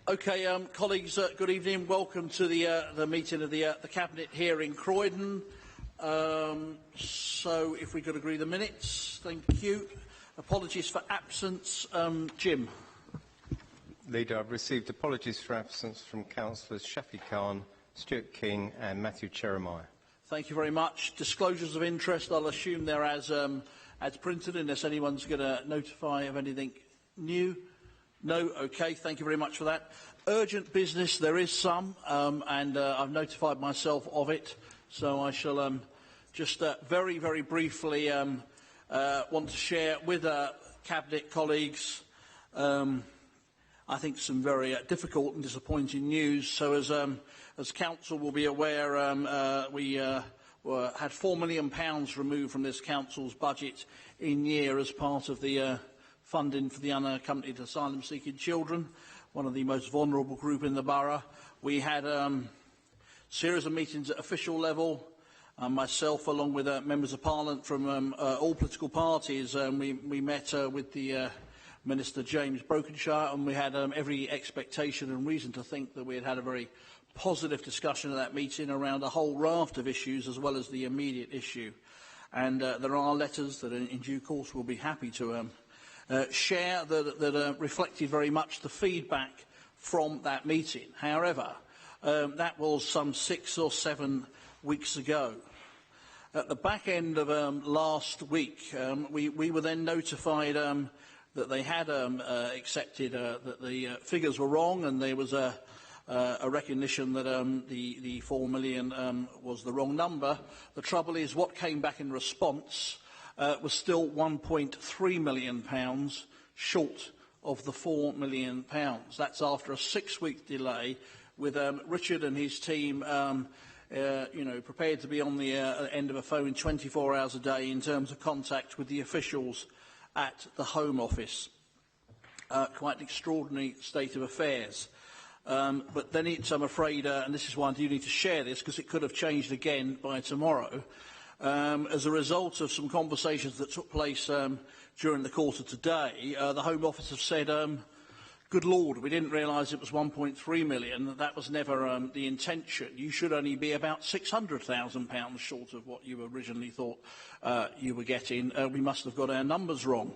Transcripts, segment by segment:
Okay, colleagues, good evening. Welcome to the meeting of the Cabinet here in Croydon. So, if we could agree the minutes, thank you. Apologies for absence. Jim. Leader, I've received apologies for absence from Councillors Shafi Khan, Stuart King and Matthew Cheremiah. Thank you very much. Disclosures of interest, I'll assume they're as printed, unless anyone's going to notify of anything new. No? Okay, thank you very much for that. Urgent business, there is some, and I've notified myself of it, so I shall just very, very briefly want to share with Cabinet colleagues, I think, some very difficult and disappointing news. So as Council will be aware, we had £4 million removed from this Council's budget in year as part of the funding for the unaccompanied asylum-seeking children, one of the most vulnerable group in the borough. We had a series of meetings at official level. Myself, along with members of Parliament from all political parties, we met with the Minister James Brokenshire, and we had every expectation and reason to think that we had had a very positive discussion at that meeting around a whole raft of issues, as well as the immediate issue. And there are letters that, in due course, we'll be happy to share that reflected very much the feedback from that meeting. However, that was some 6 or 7 weeks ago. At the back end of last week, we were then notified that they had accepted that the figures were wrong, and there was a recognition that the 4 million was the wrong number. The trouble is, what came back in response was still £1.3 million short of the £4 million. That's after a 6-week delay, with Richard and his team prepared to be on the end of a phone 24 hours a day in terms of contact with the officials at the Home Office. Quite an extraordinary state of affairs. But then it's, I'm afraid, and this is why I do need to share this, because it could have changed again by tomorrow, as a result of some conversations that took place during the course of today. The Home Office have said, good Lord, we didn't realise it was 1.3 million. That was never the intention. You should only be about £600,000 short of what you originally thought you were getting. We must have got our numbers wrong.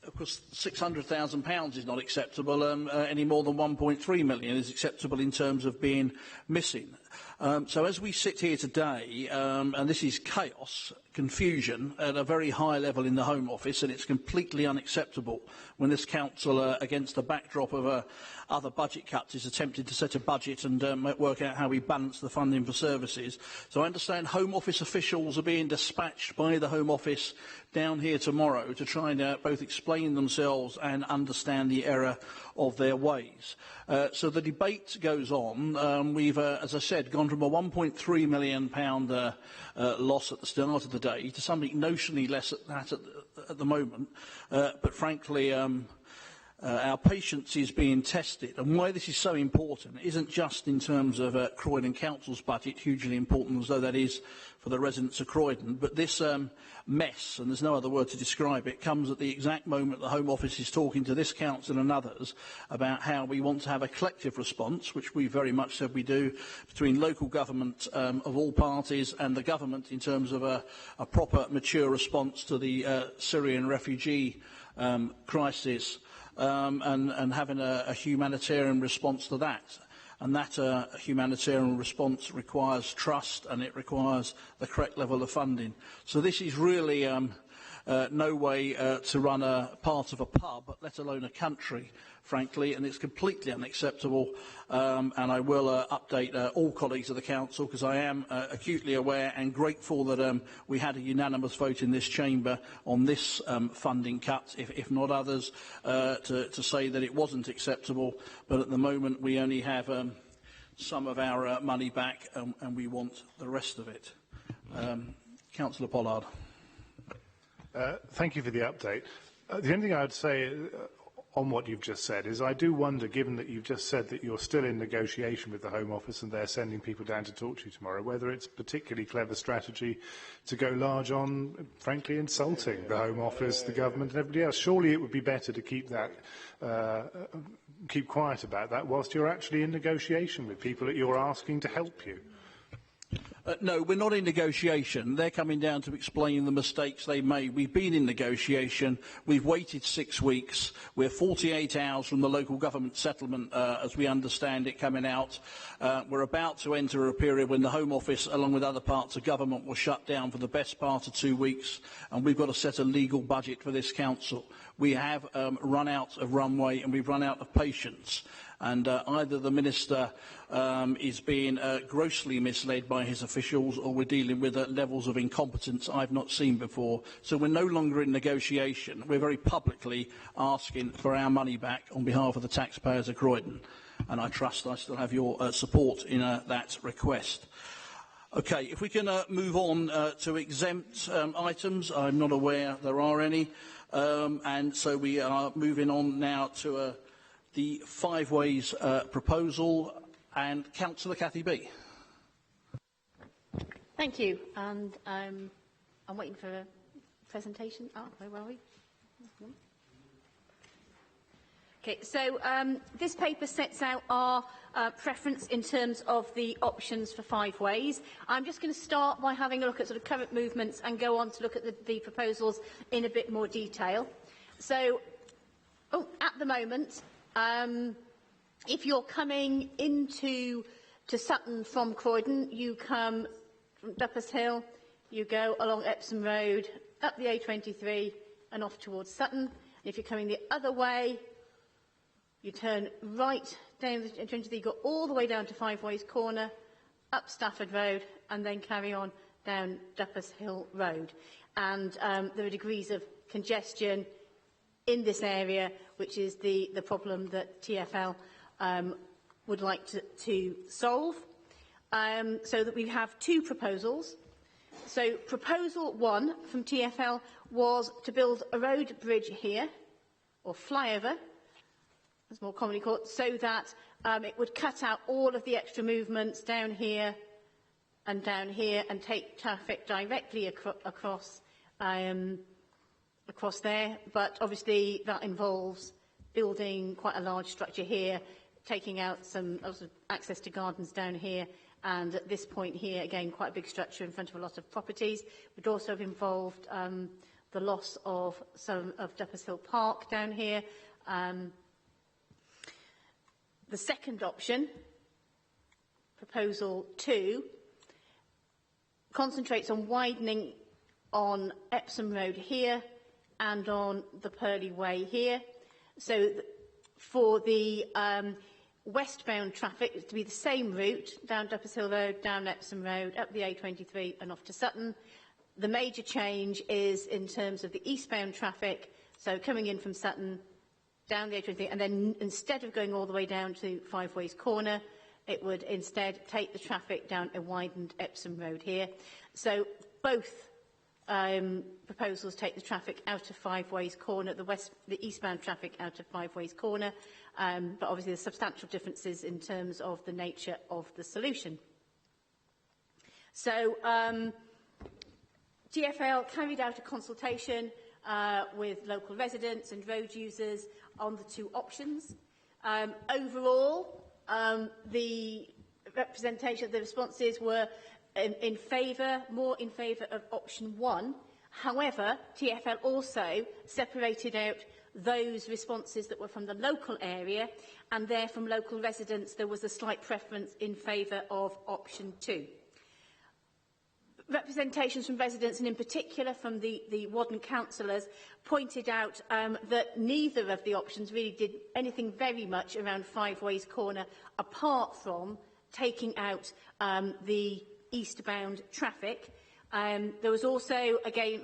Of course, £600,000 is not acceptable any more than 1.3 million is acceptable in terms of being missing. So as we sit here today, and this is chaos, confusion at a very high level in the Home Office, and it's completely unacceptable when this Council, against the backdrop of other budget cuts, is attempting to set a budget and work out how we balance the funding for services. So I understand Home Office officials are being dispatched by the Home Office down here tomorrow to try and both explain themselves and understand the error of their ways. So the debate goes on. We've, as I said, gone from a £1.3 million loss at the start of the day to something notionally less at that at the moment. But frankly, our patience is being tested. And why this is so important isn't just in terms of Croydon Council's budget, hugely important as though that is for the residents of Croydon, but this mess, and there's no other word to describe it, comes at the exact moment the Home Office is talking to this Council and others about how we want to have a collective response, which we very much said we do, between local government of all parties and the government in terms of a proper, mature response to the Syrian refugee crisis. And having a humanitarian response to that. And that humanitarian response requires trust, and it requires the correct level of funding. So this is really no way to run a part of a pub, let alone a country, frankly, and it's completely unacceptable. And I will update all colleagues of the Council, because I am acutely aware and grateful that we had a unanimous vote in this chamber on this funding cut, if not others, to say that it wasn't acceptable. But at the moment, we only have some of our money back, and we want the rest of it. Councillor Pollard. Thank you for the update. The only thing I would say on what you've just said is I do wonder, given that you've just said that you're still in negotiation with the Home Office and they're sending people down to talk to you tomorrow, whether it's a particularly clever strategy to go large on, frankly, insulting the Home Office, the government and everybody else. Surely it would be better to keep that, keep quiet about that whilst you're actually in negotiation with people that you're asking to help you. No, we're not in negotiation. They're coming down to explain the mistakes they made. We've been in negotiation. We've waited 6 weeks. We're 48 hours from the local government settlement, as we understand it, coming out. We're about to enter a period when the Home Office, along with other parts of government, will shut down for the best part of 2 weeks, and we've got to set a legal budget for this council. We have run out of runway and we've run out of patience. And either the Minister is being grossly misled by his officials, or we're dealing with levels of incompetence I've not seen before. So we're no longer in negotiation. We're very publicly asking for our money back on behalf of the taxpayers of Croydon. And I trust I still have your support in that request. Okay, if we can move on to exempt items. I'm not aware there are any. And so we are moving on now to the Five Ways proposal, and Councillor Cathy B. Thank you. And I'm waiting for a presentation. Oh, where were we? Okay, so this paper sets out our preference in terms of the options for Five Ways. I'm just going to start by having a look at sort of current movements and go on to look at the proposals in a bit more detail. So, at the moment, if you're coming into Sutton from Croydon, you come from Duppers Hill, you go along Epsom Road, up the A23 and off towards Sutton. And if you're coming the other way, you turn right down the A23, you go all the way down to Five Ways Corner, up Stafford Road, and then carry on down Duppers Hill Road. And there are degrees of congestion in this area, which is the problem that TfL would like to solve. So that we have two proposals. So proposal one from TfL was to build a road bridge here, or flyover, as more commonly called, so that it would cut out all of the extra movements down here and take traffic directly across there. But obviously that involves building quite a large structure here, taking out some access to gardens down here, and at this point here, again, quite a big structure in front of a lot of properties. It would also have involved the loss of some of Duppers Hill Park down here. The second option, proposal 2, concentrates on widening on Epsom Road here and on the Purley Way here. So for the westbound traffic, it's to be the same route, down Duppers Hill Road, down Epsom Road, up the A23 and off to Sutton. The major change is in terms of the eastbound traffic, so coming in from Sutton, down the A23, and then instead of going all the way down to Five Ways Corner, it would instead take the traffic down a widened Epsom Road here. So both proposals take the traffic out of Five Ways Corner, the eastbound traffic out of Five Ways Corner, but obviously there's substantial differences in terms of the nature of the solution. So TfL carried out a consultation with local residents and road users on the two options. Overall, the representation of the responses were more in favour of option 1. However, TfL also separated out those responses that were from the local area, and there from local residents there was a slight preference in favour of option 2. Representations from residents, and in particular from the Wadden councillors, pointed out that neither of the options really did anything very much around Five Ways Corner, apart from taking out the eastbound traffic. There was also, again,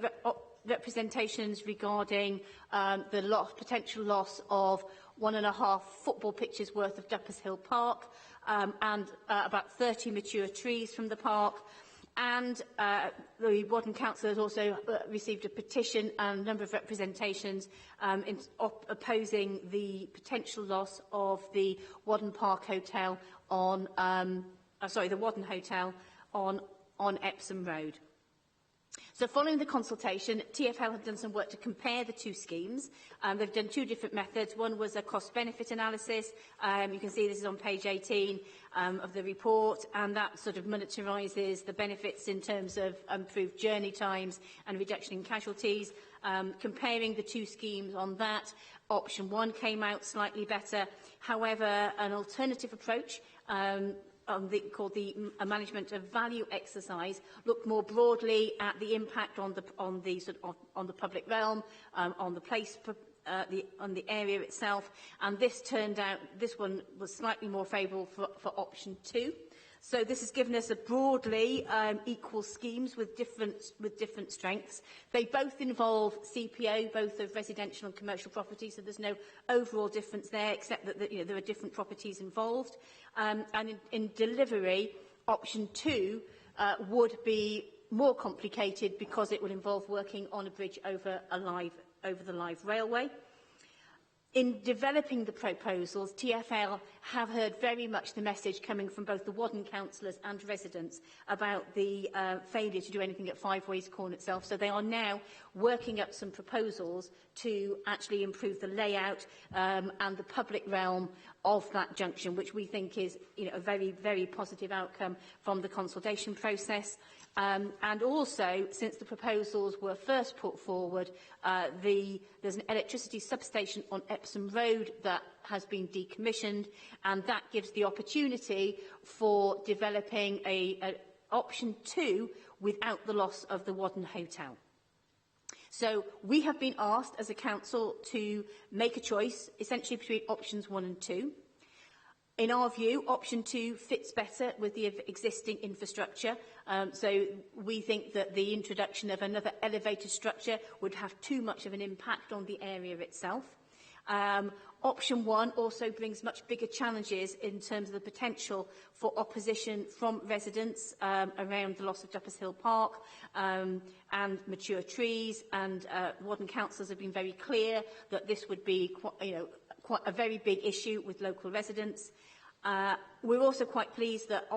representations regarding the potential loss of 1.5 football pitches worth of Duppers Hill Park and about 30 mature trees from the park. And the Warden Council has also received a petition and a number of representations opposing the potential loss of the Warden Park Hotel on, the Warden Hotel on Epsom Road. So following the consultation, TfL have done some work to compare the two schemes. They've done two different methods. One was a cost-benefit analysis. You can see this is on page 18 of the report, and that sort of monetarises the benefits in terms of improved journey times and reduction in casualties. Comparing the two schemes on that, option one came out slightly better. However, an alternative approach called the management of value exercise looked more broadly at the impact on the public realm, on the place, on the area itself, and this one was slightly more favourable for option 2. So this has given us a broadly equal schemes with different strengths. They both involve CPO, both of residential and commercial property, so there's no overall difference there, except that there are different properties involved. And in delivery, option 2 would be more complicated because it would involve working on a bridge over the live railway. In developing the proposals, TfL have heard very much the message coming from both the Warden councillors and residents about the failure to do anything at Five Ways Corner itself. So they are now working up some proposals to actually improve the layout and the public realm of that junction, which we think is a very, very positive outcome from the consultation process. And also, since the proposals were first put forward, there's an electricity substation on Epsom Road that has been decommissioned, and that gives the opportunity for developing an option 2 without the loss of the Warden Hotel. So we have been asked as a council to make a choice, essentially between options 1 and 2. In our view, option 2 fits better with the existing infrastructure. So we think that the introduction of another elevated structure would have too much of an impact on the area itself. Option 1 also brings much bigger challenges in terms of the potential for opposition from residents around the loss of Duppers Hill Park and mature trees. And Warden councillors have been very clear that this would be quite a very big issue with local residents. We're also quite pleased that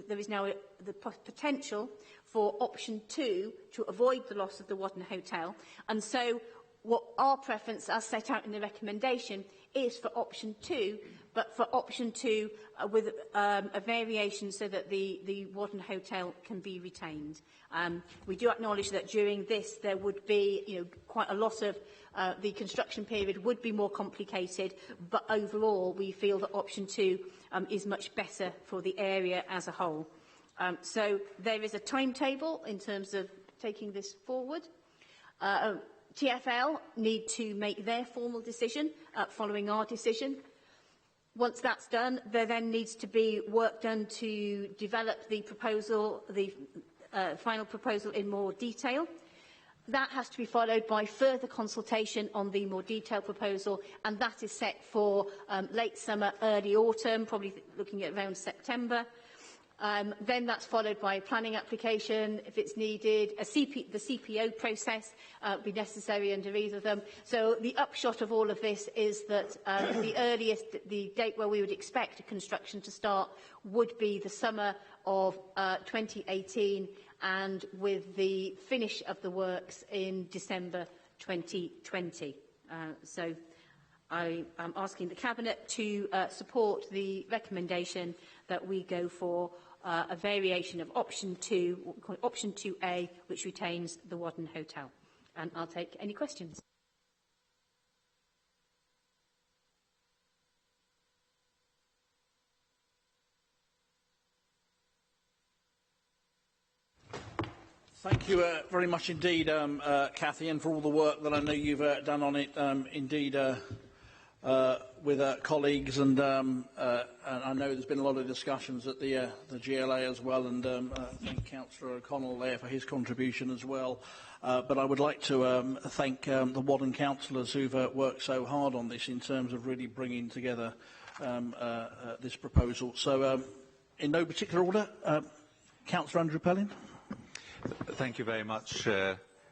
there is now the potential for option 2 to avoid the loss of the Warden Hotel. And so what our preference, as set out in the recommendation, is for option 2, but for option 2 with a variation so that the Warden Hotel can be retained. We do acknowledge that during this there would be quite a lot of the construction period would be more complicated, but overall we feel that option 2 is much better for the area as a whole. So there is a timetable in terms of taking this forward. TfL need to make their formal decision following our decision. Once that's done, there then needs to be work done to develop the proposal, the final proposal in more detail. That has to be followed by further consultation on the more detailed proposal, and that is set for late summer, early autumn, probably looking at around September. Then that's followed by a planning application, if it's needed. The CPO process would be necessary under either of them. So the upshot of all of this is that the date where we would expect construction to start would be the summer of 2018, and with the finish of the works in December 2020. So I am asking the Cabinet to support the recommendation that we go for a variation of option 2, what we call option 2A, which retains the Warden Hotel. And I'll take any questions. Thank you very much indeed, Cathy, and for all the work that I know you've done on it, with colleagues, and I know there's been a lot of discussions at the GLA as well, and thank Councillor O'Connell there for his contribution as well. But I would like to thank the Warden councillors who've worked so hard on this in terms of really bringing together this proposal. So, in no particular order, Councillor Andrew Pellin. Thank you very much,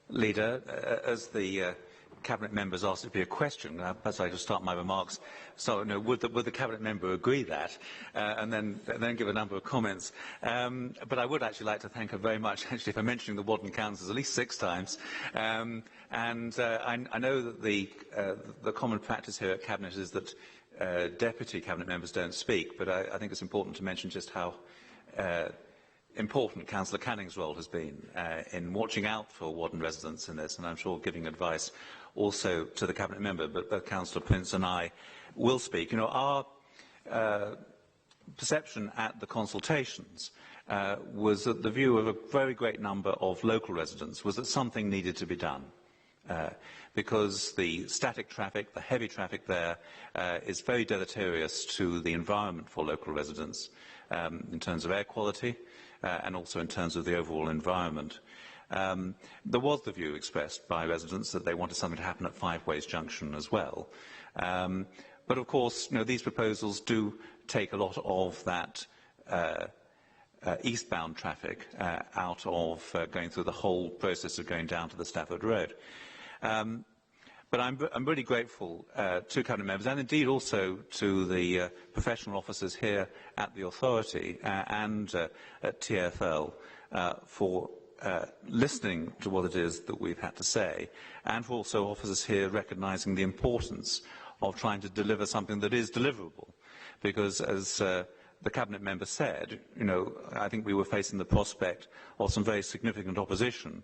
Leader. As the Cabinet members asked it to be a question, perhaps I should start my remarks. So, would the Cabinet member agree that, and then give a number of comments. But I would actually like to thank her very much, actually, for mentioning the Wadden Councils at least 6 times. I know that the common practice here at Cabinet is that deputy Cabinet members don't speak, but I think it's important to mention just how important Councillor Canning's role has been in watching out for Wadden residents in this, and I'm sure giving advice also to the Cabinet member, but both Councillor Prince and I will speak. Our perception at the consultations was that the view of a very great number of local residents was that something needed to be done. Because the static traffic, the heavy traffic there, is very deleterious to the environment for local residents in terms of air quality and also in terms of the overall environment. There was the view expressed by residents that they wanted something to happen at Five Ways Junction as well. But of course, these proposals do take a lot of that eastbound traffic out of going through the whole process of going down to the Stafford Road. But I'm really grateful to Cabinet members and indeed also to the professional officers here at the authority and at TfL for listening to what it is that we've had to say, and for also officers here recognising the importance of trying to deliver something that is deliverable. Because as the Cabinet member said, I think we were facing the prospect of some very significant opposition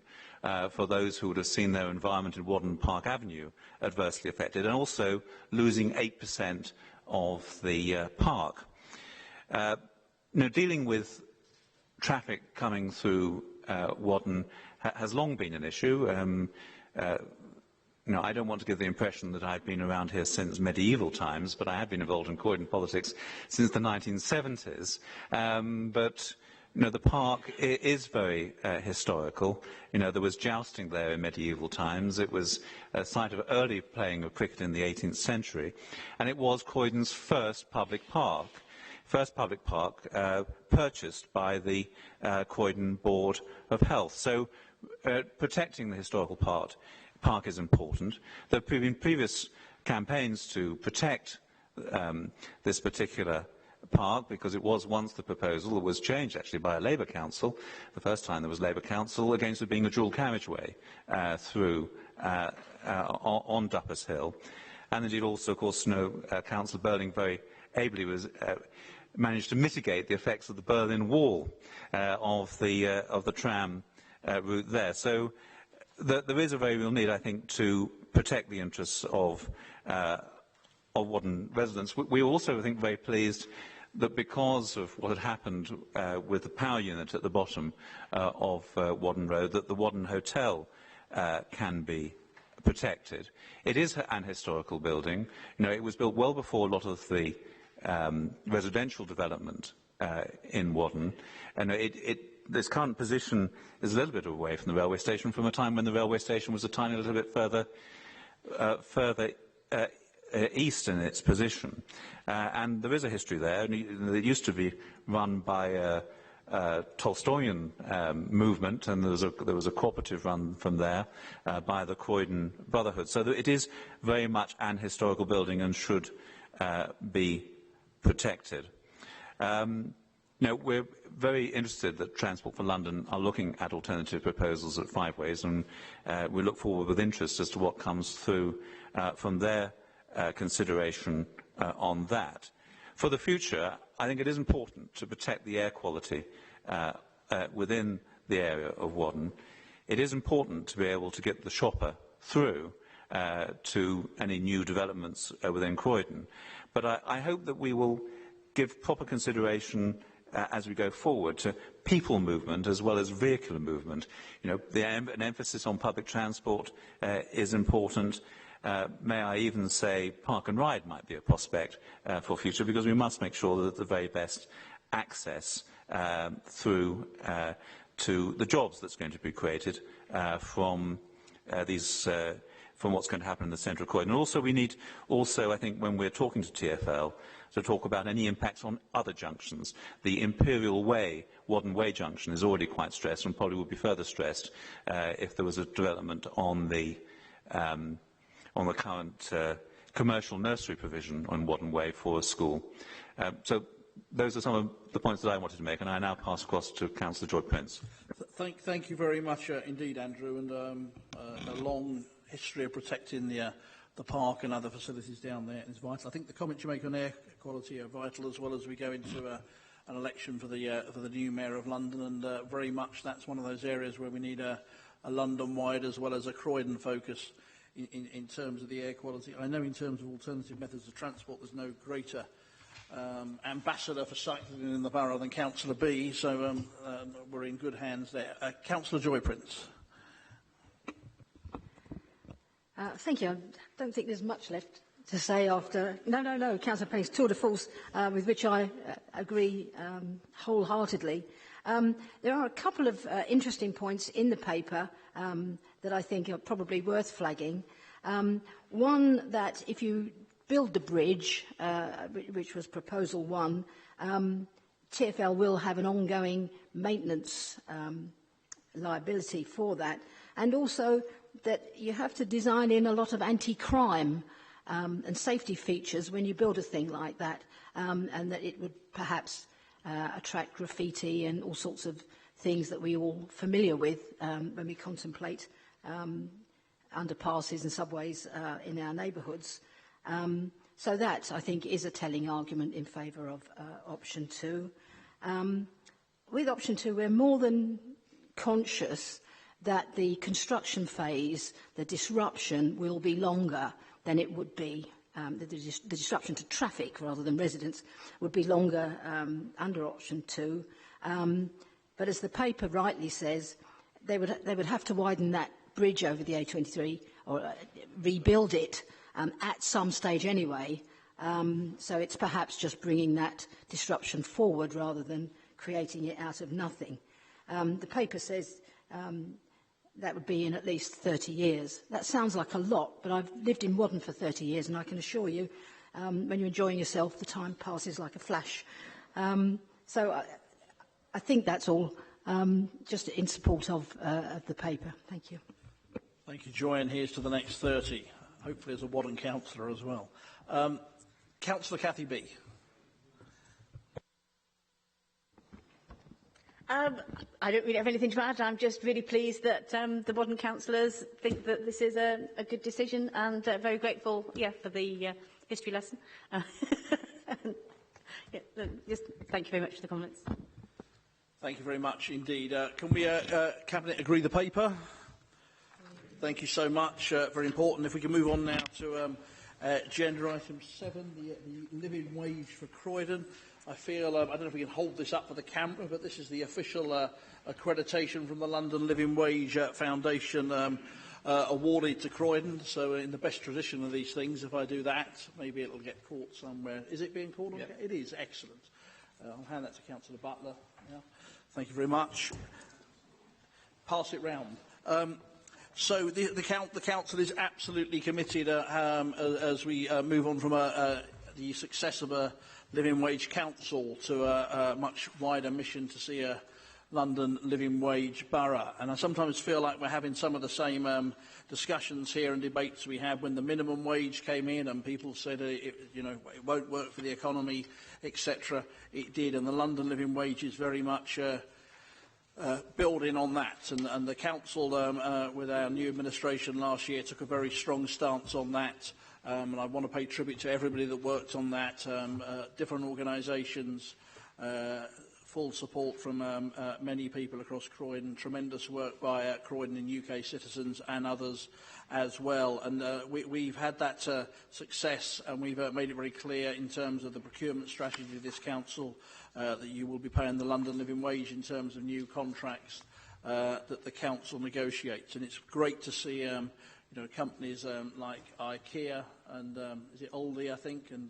for those who would have seen their environment in Wadden Park Avenue adversely affected, and also losing 8% of the park. Dealing with traffic coming through Wadden has long been an issue. I don't want to give the impression that I've been around here since medieval times, but I have been involved in Croydon politics since the 1970s. But the park is very historical. There was jousting there in medieval times. It was a site of early playing of cricket in the 18th century, and it was Croydon's first public park. Purchased by the Croydon Board of Health. So protecting the historical park is important. There have been previous campaigns to protect this particular park, because it was once the proposal that was changed actually by a Labour council. The first time there was Labour council against it being a dual carriageway through on Duppers Hill. And indeed also, of course, Councillor Burling very ably managed to mitigate the effects of the Berlin Wall of the tram route there. So there is a very real need, I think, to protect the interests of Wadden residents. We also, I think, very pleased that because of what had happened with the power unit at the bottom of Wadden Road, that the Wadden Hotel can be protected. It is an historical building. It was built well before a lot of the residential development in Wadden, and this current position is a little bit away from the railway station from a time when the railway station was a tiny little bit further east in its position. And there is a history there. And it used to be run by a Tolstoyan movement, and there was a cooperative run from there by the Croydon Brotherhood. So it is very much an historical building and should be protected. We're very interested that Transport for London are looking at alternative proposals at Five Ways, and we look forward with interest as to what comes through from their consideration on that. For the future, I think it is important to protect the air quality within the area of Wadden. It is important to be able to get the shopper through to any new developments within Croydon. But I hope that we will give proper consideration as we go forward to people movement as well as vehicular movement. An emphasis on public transport is important. May I even say park and ride might be a prospect for future, because we must make sure that the very best access through to the jobs that's going to be created from what's going to happen in the centre of Croydon. And also we need, I think, when we're talking to TfL, to talk about any impacts on other junctions. The Imperial Way, Wadden Way junction, is already quite stressed and probably would be further stressed if there was a development on the current commercial nursery provision on Wadden Way for a school. So those are some of the points that I wanted to make, and I now pass across to Councillor Joy Prince. Thank you very much indeed, Andrew, and a long history of protecting the park and other facilities down there is vital. I think the comments you make on air quality are vital as well as we go into an election for the new Mayor of London, and very much that's one of those areas where we need a London-wide as well as a Croydon focus in terms of the air quality. I know in terms of alternative methods of transport there's no greater ambassador for cycling in the borough than Councillor B, so we're in good hands there. Councillor Joy Prince. Thank you. I don't think there's much left to say after... No, Councillor Payne's tour de force, with which I agree wholeheartedly. There are a couple of interesting points in the paper that I think are probably worth flagging. One, that if you build the bridge, which was proposal one, TfL will have an ongoing maintenance liability for that, and also that you have to design in a lot of anti-crime and safety features when you build a thing like that, and that it would perhaps attract graffiti and all sorts of things that we're all familiar with when we contemplate underpasses and subways in our neighbourhoods. So that, I think, is a telling argument in favour of option two. With option two, we're more than conscious that the construction phase, the disruption, will be longer than it would be. The disruption to traffic, rather than residents, would be longer under option two. But as the paper rightly says, they would have to widen that bridge over the A23, or rebuild it at some stage anyway. So it's perhaps just bringing that disruption forward rather than creating it out of nothing. The paper says that would be in at least 30 years. That sounds like a lot, but I've lived in Wadden for 30 years, and I can assure you, when you're enjoying yourself, the time passes like a flash. So I think that's all, just in support of the paper. Thank you. Thank you, Joy, and here's to the next 30. Hopefully as a Wadden councillor as well. Councillor Cathy B. I don't really have anything to add. I'm just really pleased that the Wadden councillors think that this is a good decision, and very grateful, for the history lesson. Just thank you very much for the comments. Thank you very much indeed. Can we, Cabinet, agree the paper? Thank you so much. Very important. If we can move on now to agenda item 7, the living wage for Croydon. I feel, I don't know if we can hold this up for the camera, but this is the official accreditation from the London Living Wage Foundation awarded to Croydon. So in the best tradition of these things, if I do that, maybe it'll get caught somewhere. Is it being called? Yeah. It is. Excellent. I'll hand that to Councillor Butler. Yeah. Thank you very much. Pass it round. So the council is absolutely committed as we move on from the success of a living wage council to a much wider mission to see a London living wage borough. And I sometimes feel like we're having some of the same discussions here and debates we had when the minimum wage came in and people said it won't work for the economy, etc. It did, and the London living wage is very much building on that, and the council with our new administration last year took a very strong stance on that, and I want to pay tribute to everybody that worked on that, different organisations, full support from many people across Croydon, tremendous work by Croydon and UK citizens and others as well, and we've had that success, and we've made it very clear in terms of the procurement strategy of this council that you will be paying the London living wage in terms of new contracts that the council negotiates, and it's great to see companies like IKEA and is it Aldi, I think, and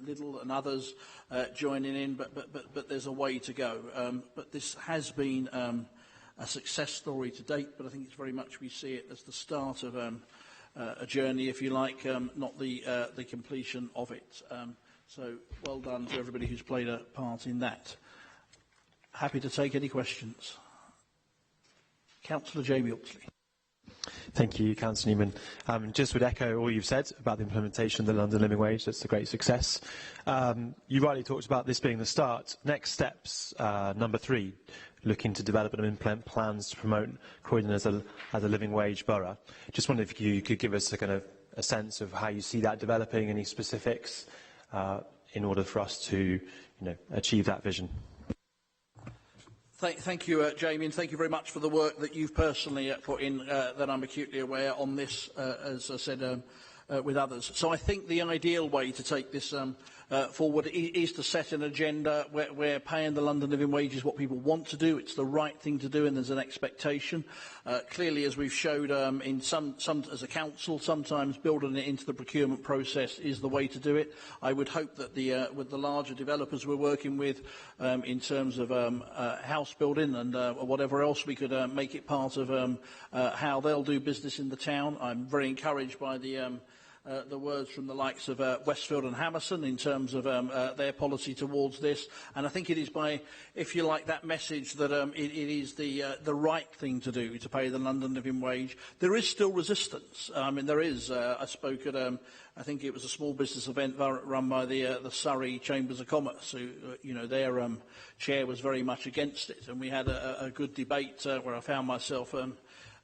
Lidl and others joining in, but there's a way to go. But this has been a success story to date, but I think it's very much we see it as the start of a journey, if you like, not the completion of it. So well done to everybody who's played a part in that. Happy to take any questions. Councillor Jamie Oxley. Thank you, Councillor Newman. Just would echo all you've said about the implementation of the London Living Wage. That's a great success. You rightly talked about this being the start. Next steps, number 3, looking to develop and implement plans to promote Croydon as a living wage borough. Just wondered if you could give us a sense of how you see that developing, any specifics, in order for us to achieve that vision. Thank you, Jamie, and thank you very much for the work that you've personally put in, that I'm acutely aware on this, as I said, with others. So I think the ideal way to take this forward is to set an agenda where paying the London living wage is what people want to do. It's the right thing to do, and there's an expectation. Clearly, as we've showed in some as a council, sometimes building it into the procurement process is the way to do it. I would hope that with the larger developers we're working with, in terms of house building and whatever else, we could make it part of how they'll do business in the town. I'm very encouraged by the words from the likes of Westfield and Hammerson in terms of their policy towards this. And I think it is by, if you like, that message that it is the right thing to do, to pay the London living wage. There is still resistance. I mean, there is. I spoke at, I think it was a small business event run by the Surrey Chambers of Commerce, who, their chair was very much against it. And we had a good debate where I found myself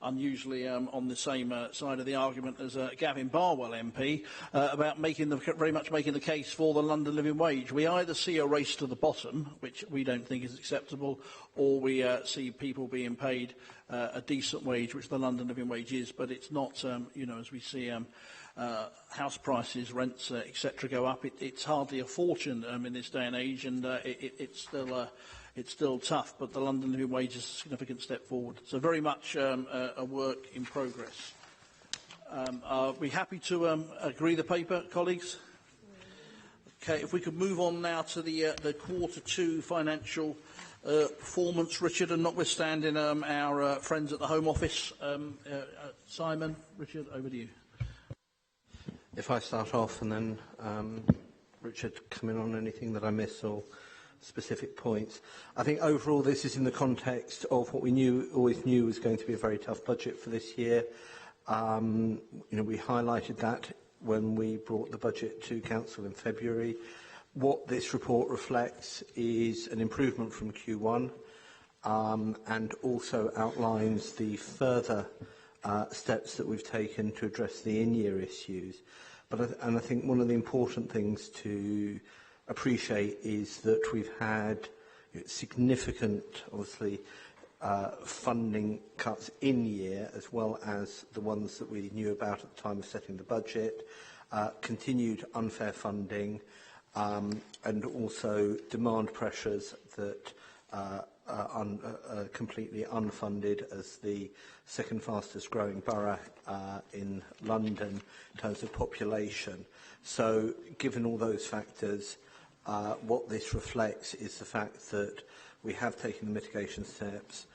unusually on the same side of the argument as Gavin Barwell MP, about very much making the case for the London living wage. We either see a race to the bottom, which we don't think is acceptable, or we see people being paid a decent wage, which the London living wage is, but it's not, as we see house prices, rents, etc. go up, it's hardly a fortune in this day and age, and it's still tough, but the London living wage is a significant step forward. So very much a work in progress. Are we happy to agree the paper, colleagues? Okay, if we could move on now to the Q2 financial performance, Richard, and notwithstanding our friends at the Home Office, Simon, Richard, over to you. If I start off and then Richard come in on anything that I miss or specific points. I think overall this is in the context of what we always knew was going to be a very tough budget for this year. We highlighted that when we brought the budget to Council in February. What this report reflects is an improvement from Q1 and also outlines the further steps that we've taken to address the in-year issues. And I think one of the important things to appreciate is that we've had significant, obviously, funding cuts in year, as well as the ones that we knew about at the time of setting the budget, continued unfair funding, and also demand pressures that are completely unfunded as the second fastest growing borough in London in terms of population. So, given all those factors, what this reflects is the fact that we have taken the mitigation steps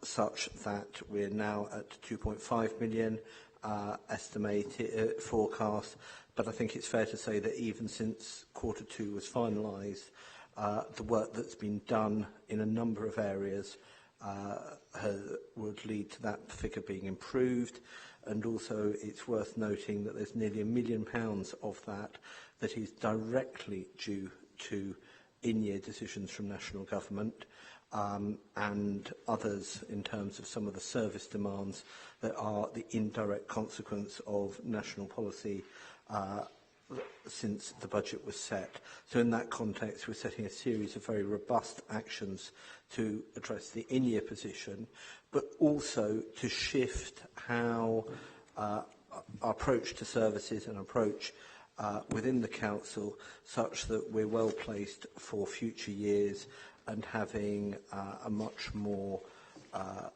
such that we're now at 2.5 million estimated forecast, but I think it's fair to say that even since Q2 was finalised, the work that's been done in a number of areas would lead to that figure being improved. And also it's worth noting that there's nearly £1 million of that is directly due to in-year decisions from national government, and others in terms of some of the service demands that are the indirect consequence of national policy since the budget was set. So in that context, we're setting a series of very robust actions to address the in-year position, but also to shift how our approach to services and approach within the council such that we're well placed for future years and having a much more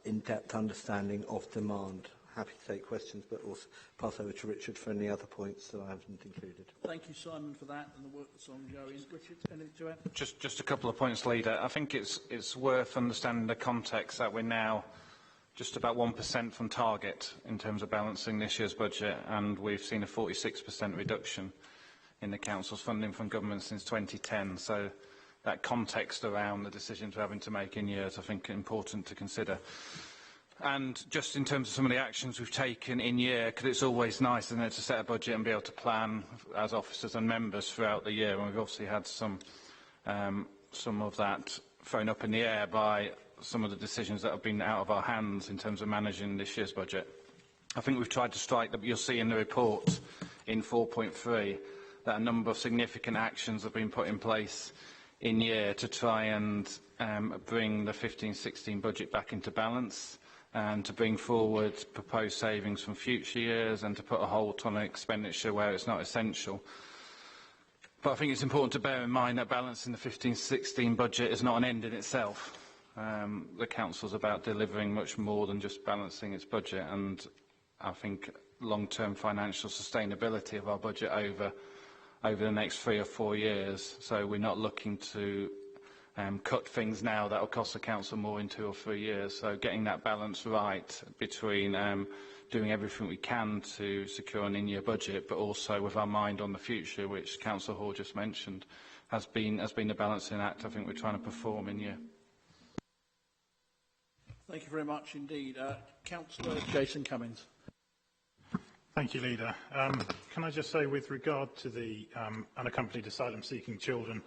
in-depth understanding of demand. Happy to take questions, but also pass over to Richard for any other points that I haven't included. Thank you, Simon, for that and the work that's ongoing. Richard, anything to add? Just a couple of points, Leader. I think it's worth understanding the context that we're now just about 1% from target in terms of balancing this year's budget, and we've seen a 46% reduction in the council's funding from government since 2010. So that context around the decisions we're having to make in years, I think, important to consider. And just in terms of some of the actions we've taken in year, because it's always nice, isn't it, to set a budget and be able to plan as officers and members throughout the year. And we've obviously had some of that thrown up in the air by some of the decisions that have been out of our hands in terms of managing this year's budget. I think we've tried to strike that. You'll see in the report in 4.3 that a number of significant actions have been put in place in year to try and bring the 15-16 budget back into balance, and to bring forward proposed savings from future years, and to put a halt on expenditure where it's not essential. But I think it's important to bear in mind that balancing the 15-16 budget is not an end in itself. The Council's about delivering much more than just balancing its budget, and I think long-term financial sustainability of our budget over the next 3 or 4 years. So we're not looking to cut things now that will cost the council more in 2 or 3 years. So getting that balance right between doing everything we can to secure an in-year budget, but also with our mind on the future, which Councillor Hall just mentioned, has been a balancing act I think we're trying to perform in year. Thank you very much indeed. Councillor Jason Cummings. Thank you, Leader. Can I just say, with regard to the unaccompanied asylum-seeking children,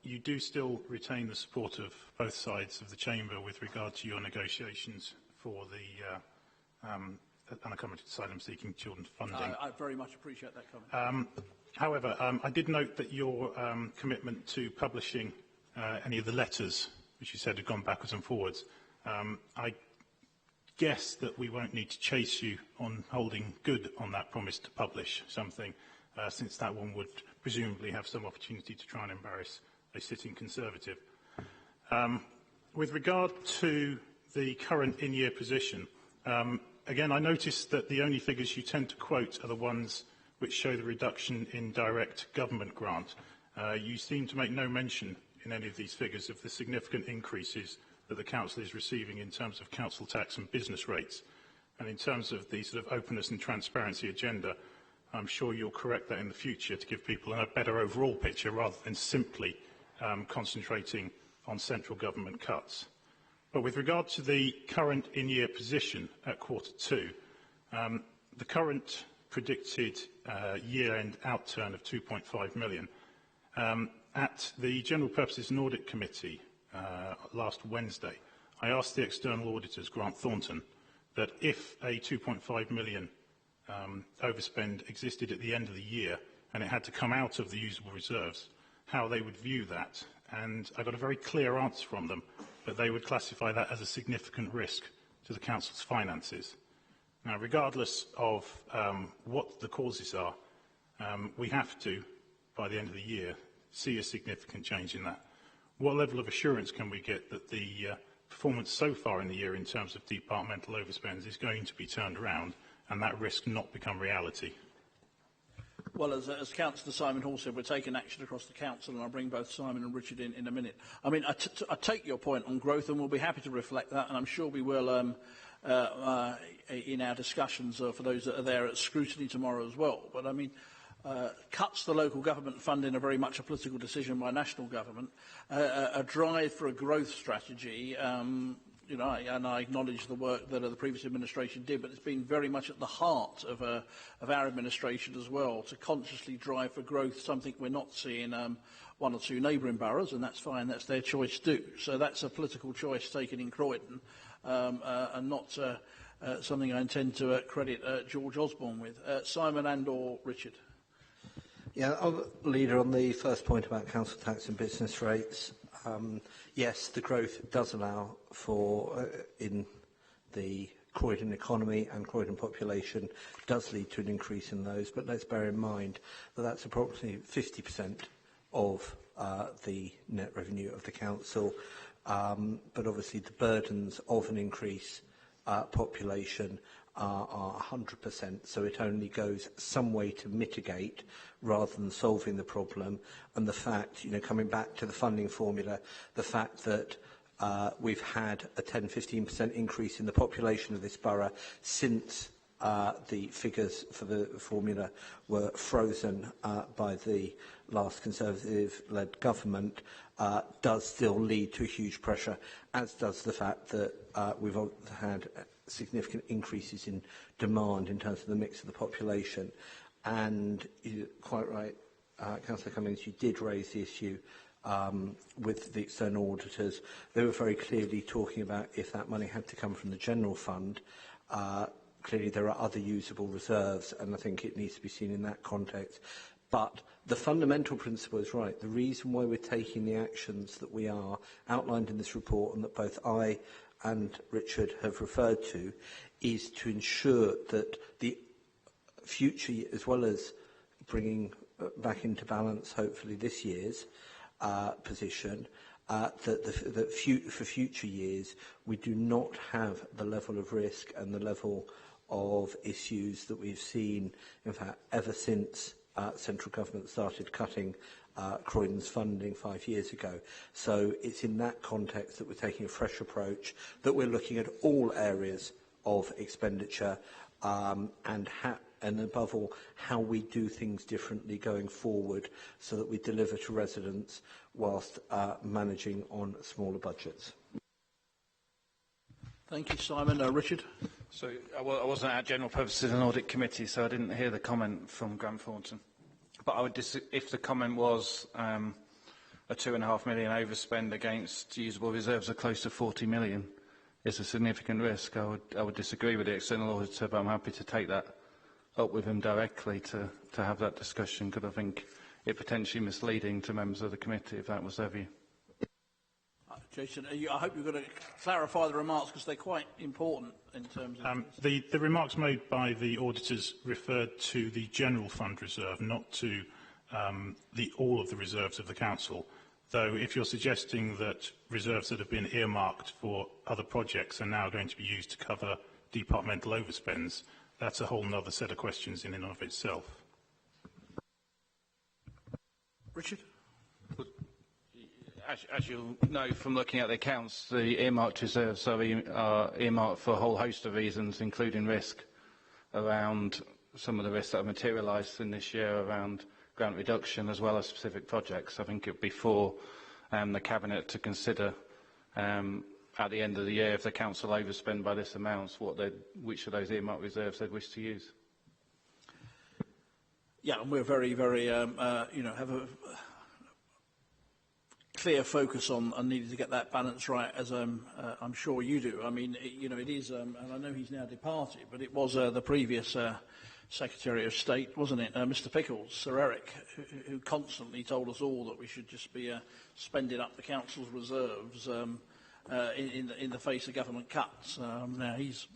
you do still retain the support of both sides of the chamber with regard to your negotiations for the unaccompanied asylum-seeking children funding. I very much appreciate that comment. However, I did note that your commitment to publishing any of the letters, which you said had gone backwards and forwards, I guess that we won't need to chase you on holding good on that promise to publish something, since that one would presumably have some opportunity to try and embarrass a sitting Conservative. With regard to the current in-year position, again, I noticed that the only figures you tend to quote are the ones which show the reduction in direct government grant. You seem to make no mention in any of these figures of the significant increases that the Council is receiving in terms of council tax and business rates. And in terms of the sort of openness and transparency agenda, I'm sure you'll correct that in the future to give people a better overall picture rather than simply concentrating on central government cuts. But with regard to the current in-year position at Q2, the current predicted year-end outturn of 2.5 million, at the General Purposes and Audit Committee last Wednesday, I asked the external auditors, Grant Thornton, that if a 2.5 million overspend existed at the end of the year and it had to come out of the usable reserves, how they would view that. And I got a very clear answer from them that they would classify that as a significant risk to the Council's finances. Now, regardless of what the causes are, we have to, by the end of the year, see a significant change in that. What level of assurance can we get that the performance so far in the year in terms of departmental overspends is going to be turned around and that risk not become reality? Well, as Councillor Simon Hall said, we're taking action across the Council, and I'll bring both Simon and Richard in a minute. I mean, I take your point on growth, and we'll be happy to reflect that, and I'm sure we will in our discussions for those that are there at scrutiny tomorrow as well. But, I mean, cuts to local government funding are very much a political decision by national government. A drive for a growth strategy, you know, and I acknowledge the work that the previous administration did, but it's been very much at the heart of our administration as well, to consciously drive for growth, something we're not seeing one or two neighbouring boroughs, and that's fine, that's their choice to do. So that's a political choice taken in Croydon, and not something I intend to credit George Osborne with. Simon and or Richard. Yeah, Leader, on the first point about council tax and business rates, yes, the growth does allow for, in the Croydon economy and Croydon population, does lead to an increase in those, but let's bear in mind that that's approximately 50% of the net revenue of the council, but obviously the burdens of an increase population are 100%, so it only goes some way to mitigate rather than solving the problem. And the fact, you know, coming back to the funding formula, the fact that we've had a 10-15% increase in the population of this borough since the figures for the formula were frozen by the last Conservative-led government, does still lead to huge pressure, as does the fact that we've had significant increases in demand in terms of the mix of the population. And you're quite right, Councillor Cummings, you did raise the issue with the external auditors. They were very clearly talking about if that money had to come from the general fund. Clearly there are other usable reserves, and I think it needs to be seen in that context. But the fundamental principle is right. The reason why we're taking the actions that we are outlined in this report, and that both I and Richard have referred to, is to ensure that the future, as well as bringing back into balance, hopefully, this year's position, that for future years we do not have the level of risk and the level of issues that we've seen, in fact, ever since central government started cutting Croydon's funding 5 years ago. So it's in that context that we're taking a fresh approach, that we're looking at all areas of expenditure and above all, how we do things differently going forward so that we deliver to residents whilst managing on smaller budgets. Thank you, Simon. Richard? So I wasn't at General Purposes and Audit Committee, so I didn't hear the comment from Grant Thornton. But I would if the comment was a £2.5 million overspend against usable reserves of close to 40 million is a significant risk, I would disagree with the external auditor, but I'm happy to take that up with him directly to have that discussion, because I think it potentially misleading to members of the committee if that was their view. Jason, I hope you're going to clarify the remarks, because they're quite important in terms of... The remarks made by the auditors referred to the general fund reserve, not to all of the reserves of the council. Though if you're suggesting that reserves that have been earmarked for other projects are now going to be used to cover departmental overspends, that's a whole other set of questions in and of itself. Richard? As you'll know from looking at the accounts, the earmarked reserves are earmarked for a whole host of reasons, including risk around some of the risks that have materialised in this year around grant reduction, as well as specific projects. I think it would be for the Cabinet to consider at the end of the year, if the council overspend by this amount, which of those earmarked reserves they'd wish to use. Yeah, and we're very, very, have a clear focus on needing to get that balance right, as I'm sure you do. I mean, it is, and I know he's now departed, but it was the previous Secretary of State, wasn't it, Mr. Pickles, Sir Eric, who constantly told us all that we should just be spending up the council's reserves in the face of government cuts. Now he's,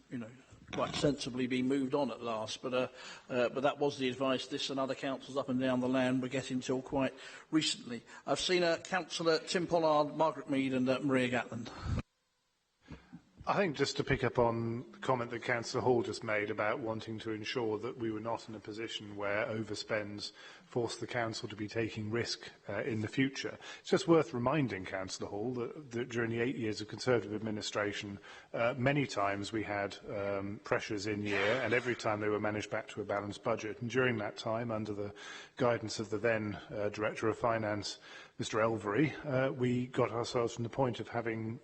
quite sensibly been moved on at last, but that was the advice this and other councils up and down the land were getting till quite recently. I've seen Councillor Tim Pollard, Margaret Mead and Maria Gatland. I think just to pick up on the comment that Councillor Hall just made about wanting to ensure that we were not in a position where overspends force the council to be taking risk in the future. It's just worth reminding Councillor Hall that during the 8 years of Conservative administration, many times we had pressures in year, and every time they were managed back to a balanced budget. And during that time, under the guidance of the then Director of Finance, Mr. Elvery, we got ourselves from the point of having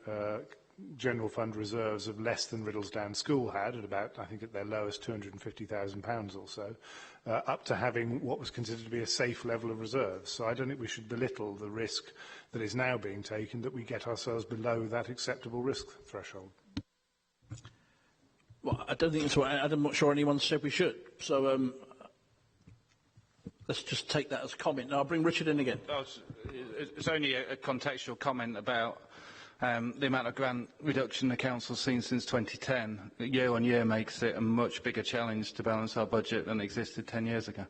general fund reserves of less than Riddlesdown School had, at about, I think at their lowest, £250,000 or so, up to having what was considered to be a safe level of reserves. So I don't think we should belittle the risk that is now being taken, that we get ourselves below that acceptable risk threshold. Well, I don't think that's what, I'm not sure anyone said we should. So let's just take that as a comment. Now I'll bring Richard in again. It's only a contextual comment about the amount of grant reduction the council's seen since 2010. Year on year makes it a much bigger challenge to balance our budget than existed 10 years ago.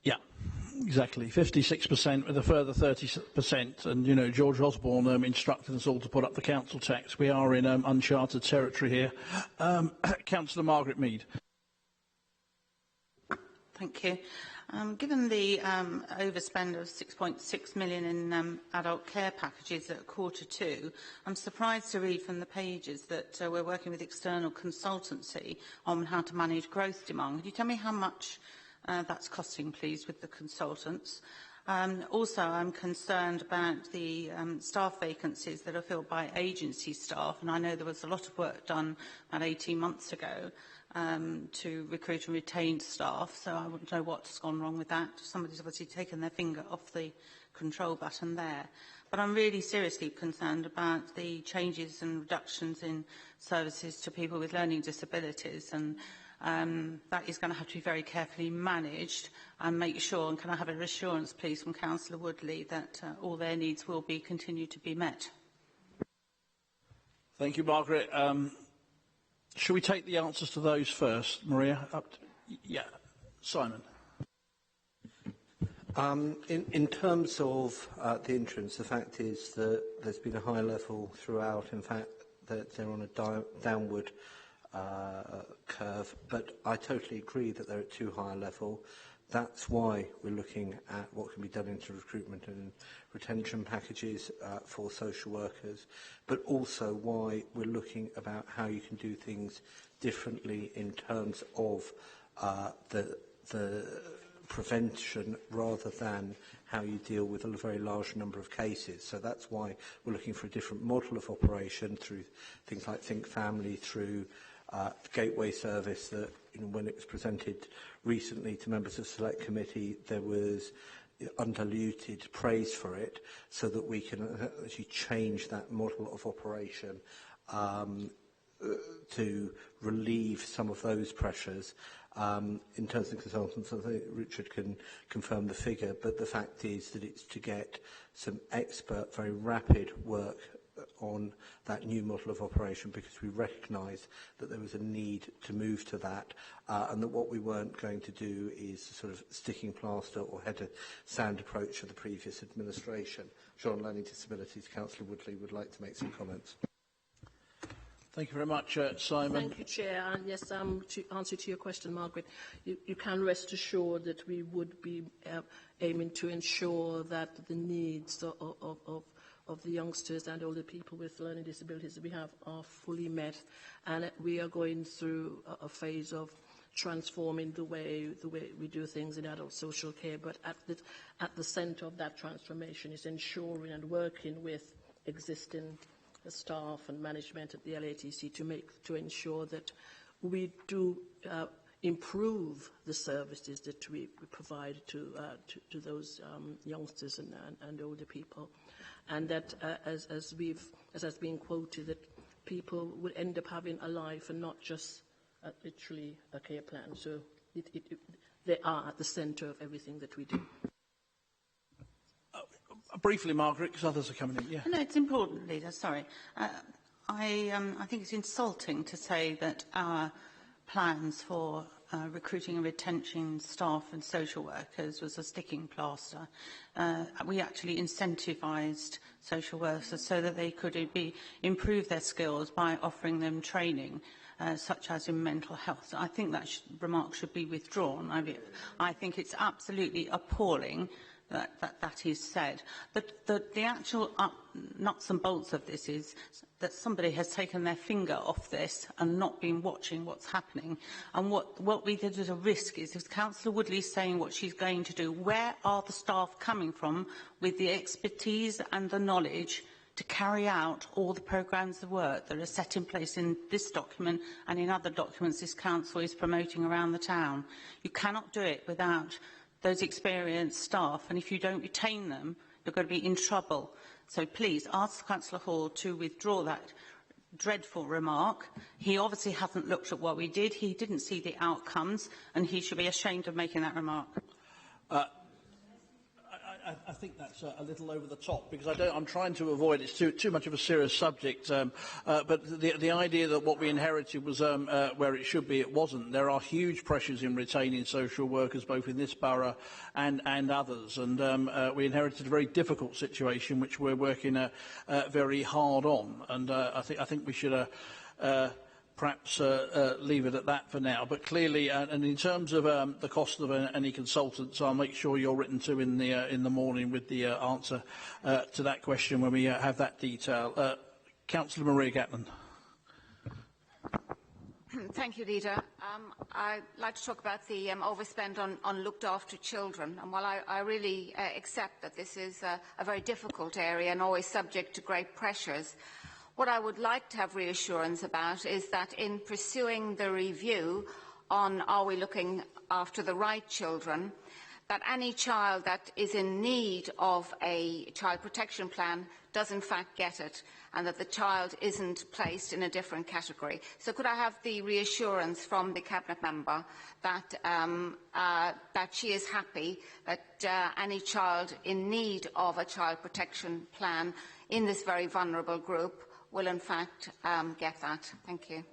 Yeah, exactly. 56% with a further 30%. And, George Osborne instructed us all to put up the council tax. We are in uncharted territory here. Councillor Margaret Mead. Thank you. Given the overspend of £6.6 million in adult care packages at Q2, I'm surprised to read from the pages that we're working with external consultancy on how to manage growth demand. Could you tell me how much that's costing, please, with the consultants? Also, I'm concerned about the staff vacancies that are filled by agency staff, and I know there was a lot of work done about 18 months ago to recruit and retain staff, so I wouldn't know what's gone wrong with that. Somebody's obviously taken their finger off the control button there. But I'm really seriously concerned about the changes and reductions in services to people with learning disabilities, and that is going to have to be very carefully managed and make sure, and can I have an assurance please from Councillor Woodley that all their needs will be continue to be met? Thank you, Margaret. Shall we take the answers to those first, Maria? Yeah, Simon. In terms of the interims, the fact is that there's been a high level throughout. In fact, that they're on a downward curve, but I totally agree that they're at too high a level. That's why we're looking at what can be done into recruitment and retention packages for social workers, but also why we're looking about how you can do things differently in terms of the prevention rather than how you deal with a very large number of cases. So that's why we're looking for a different model of operation through things like Think Family, through the Gateway service that, when it was presented recently to members of the Select Committee, there was undiluted praise for it, so that we can actually change that model of operation to relieve some of those pressures. In terms of consultants, I think Richard can confirm the figure, but the fact is that it's to get some expert, very rapid work on that new model of operation, because we recognise that there was a need to move to that, and that what we weren't going to do is sort of sticking plaster or head a sand approach of the previous administration. John, Learning Disabilities, Councillor Woodley would like to make some comments. Thank you very much, Simon. Thank you, Chair. And yes, to answer to your question, Margaret, you can rest assured that we would be aiming to ensure that the needs of the youngsters and older people with learning disabilities that we have are fully met, and we are going through a phase of transforming the way we do things in adult social care. But at the centre of that transformation is ensuring and working with existing staff and management at the LATC to ensure that we do improve the services that we provide to those youngsters and older people, and that as has been quoted, that people would end up having a life and not just literally a care plan. So they are at the centre of everything that we do. Briefly, Margaret, because others are coming in. Yeah. No, it's important, Leader. Sorry. I think it's insulting to say that our plans for recruiting and retention staff and social workers was a sticking plaster. We actually incentivised social workers so that they could improve their skills by offering them training, such as in mental health. I think that remark should be withdrawn. I think it's absolutely appalling that is said. The actual nuts and bolts of this is that somebody has taken their finger off this and not been watching what's happening. And what we did at a risk is, if Councillor Woodley is saying what she's going to do, where are the staff coming from with the expertise and the knowledge to carry out all the programmes of work that are set in place in this document and in other documents this council is promoting around the town? You cannot do it without those experienced staff, and if you don't retain them, you're going to be in trouble. So please ask Councillor Hall to withdraw that dreadful remark. He obviously hasn't looked at what we did. He didn't see the outcomes, and he should be ashamed of making that remark. I think that's a little over the top, because I'm trying to avoid it's too much of a serious subject. But the idea that what we inherited was where it should be, it wasn't. There are huge pressures in retaining social workers, both in this borough and others. And we inherited a very difficult situation, which we're working very hard on. And I think we should perhaps leave it at that for now. But clearly, and in terms of the cost of any consultants, I'll make sure you're written to in the morning with the answer to that question when we have that detail. Councillor Maria Gatlin. Thank you, Leader. I'd like to talk about the overspend on looked after children. And while I really accept that this is a very difficult area and always subject to great pressures, what I would like to have reassurance about is that in pursuing the review on are we looking after the right children, that any child that is in need of a child protection plan does in fact get it, and that the child isn't placed in a different category. So could I have the reassurance from the Cabinet Member that, that she is happy that any child in need of a child protection plan in this very vulnerable group will in fact get that? Thank you.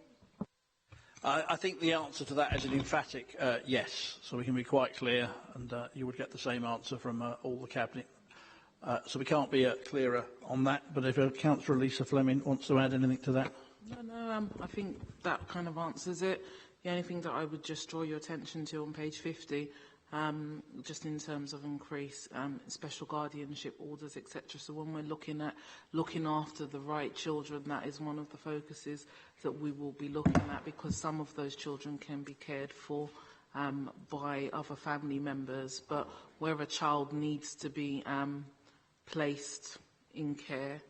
I think the answer to that is an emphatic yes, so we can be quite clear, and you would get the same answer from all the Cabinet. So we can't be clearer on that, but if Councillor Lisa Fleming wants to add anything to that. No, I think that kind of answers it. The only thing that I would just draw your attention to on page 50, just in terms of increase special guardianship orders, etc. So when we're looking at looking after the right children, that is one of the focuses that we will be looking at, because some of those children can be cared for by other family members, but where a child needs to be placed in care,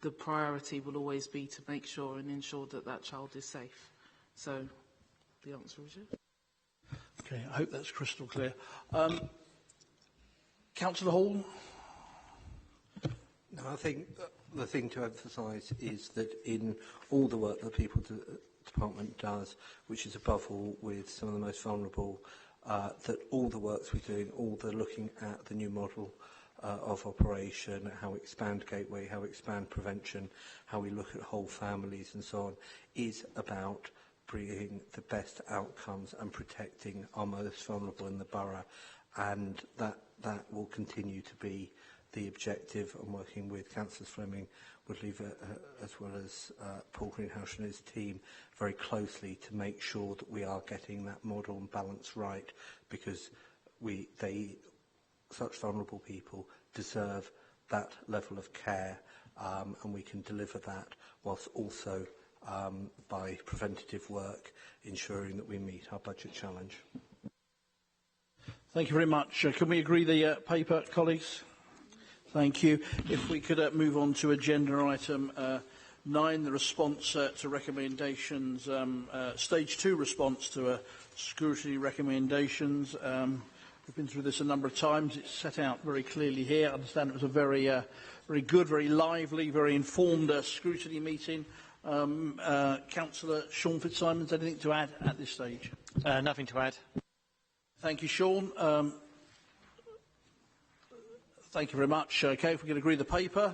the priority will always be to make sure and ensure that that child is safe. So the answer is yes. Okay, I hope that's crystal clear. Councillor Hall? No, I think the thing to emphasise is that in all the work that the People Department does, which is above all with some of the most vulnerable, that all the works we're doing, all the looking at the new model of operation, how we expand Gateway, how we expand prevention, how we look at whole families and so on, is about bringing the best outcomes and protecting our most vulnerable in the borough. And that will continue to be the objective. I'm working with Councillor Fleming, Woodley, as well as Paul Greenhouse and his team very closely to make sure that we are getting that model and balance right, because such vulnerable people deserve that level of care, and we can deliver that whilst also by preventative work ensuring that we meet our budget challenge. Thank you very much. Can we agree the paper, colleagues? Thank you. If we could move on to agenda item 9, the response to recommendations, stage 2 response to scrutiny recommendations. We've been through this a number of times. It's set out very clearly here. I understand it was a very good, very lively, very informed scrutiny meeting. Councillor Sean Fitzsimons, anything to add at this stage? Nothing to add. Thank you, Sean. Thank you very much. Okay, if we can agree the paper,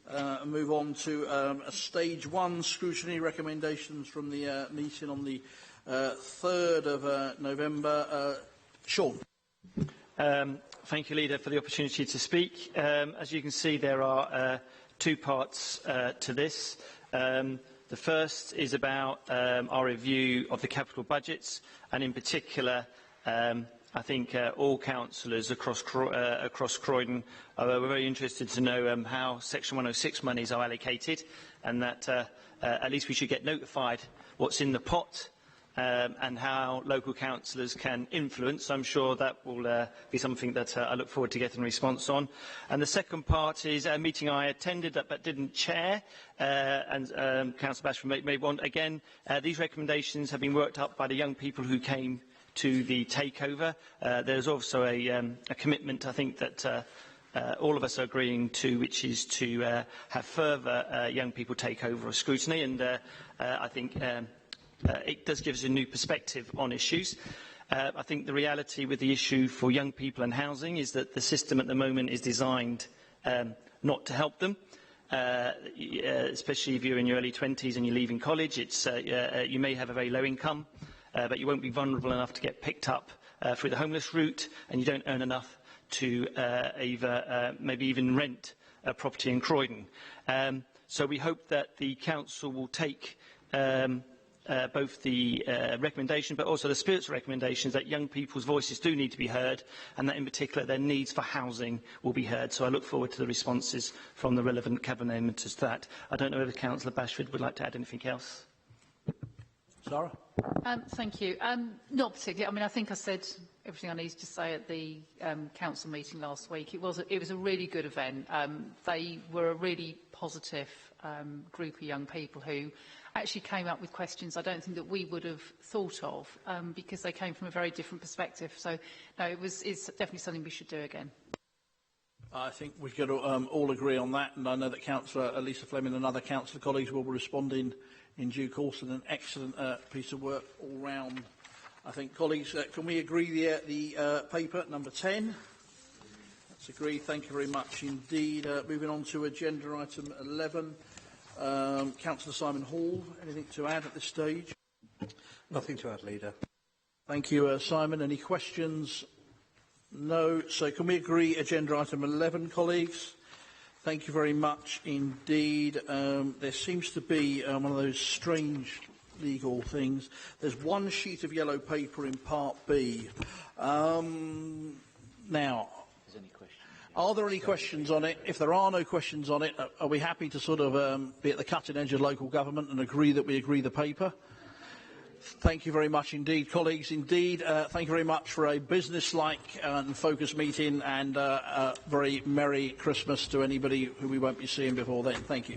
and move on to a stage 1 scrutiny recommendations from the meeting on the 3rd of November. Sean. Thank you, Leader, for the opportunity to speak. As you can see, there are 2 parts to this. The first is about our review of the capital budgets, and in particular, I think all councillors across Croydon are very interested to know how Section 106 monies are allocated, and that at least we should get notified what's in the pot, and how local councillors can influence. I'm sure that will be something that I look forward to getting a response on. And the second part is a meeting I attended but didn't chair, and Councillor Bashford may want again. These recommendations have been worked up by the young people who came to the takeover. There's also a commitment, I think, that all of us are agreeing to, which is to have further young people take over of scrutiny, and I think it does give us a new perspective on issues. I think the reality with the issue for young people and housing is that the system at the moment is designed not to help them, especially if you're in your early 20s and you're leaving college. You may have a very low income, but you won't be vulnerable enough to get picked up through the homeless route, and you don't earn enough to maybe even rent a property in Croydon. So we hope that the Council will take both the recommendation but also the spirit's recommendations that young people's voices do need to be heard, and that in particular their needs for housing will be heard. So I look forward to the responses from the relevant cabinet members to that. I don't know whether Councillor Bashford would like to add anything else. Sarah? Thank you. Not particularly. I mean, I think I said everything I needed to say at the council meeting last week. It was a really good event. They were a really positive group of young people who actually came up with questions I don't think that we would have thought of because they came from a very different perspective. So, no, it's definitely something we should do again. I think we could all agree on that, and I know that Councillor Lisa Fleming and other councillor colleagues will respond in due course, and an excellent piece of work all round. I think, colleagues, can we agree the paper number 10? That's agreed. Thank you very much indeed. Moving on to agenda item 11. Councillor Simon Hall, anything to add at this stage? Nothing to add, Leader. Thank you, Simon. Any questions? No. So can we agree agenda item 11, colleagues? Thank you very much indeed. There seems to be one of those strange legal things. There's one sheet of yellow paper in Part B. Now, are there any questions on it? If there are no questions on it, are we happy to sort of be at the cutting edge of local government and agree that we agree the paper? Thank you very much indeed, colleagues. Indeed, thank you very much for a business-like and focused meeting, and a very Merry Christmas to anybody who we won't be seeing before then. Thank you.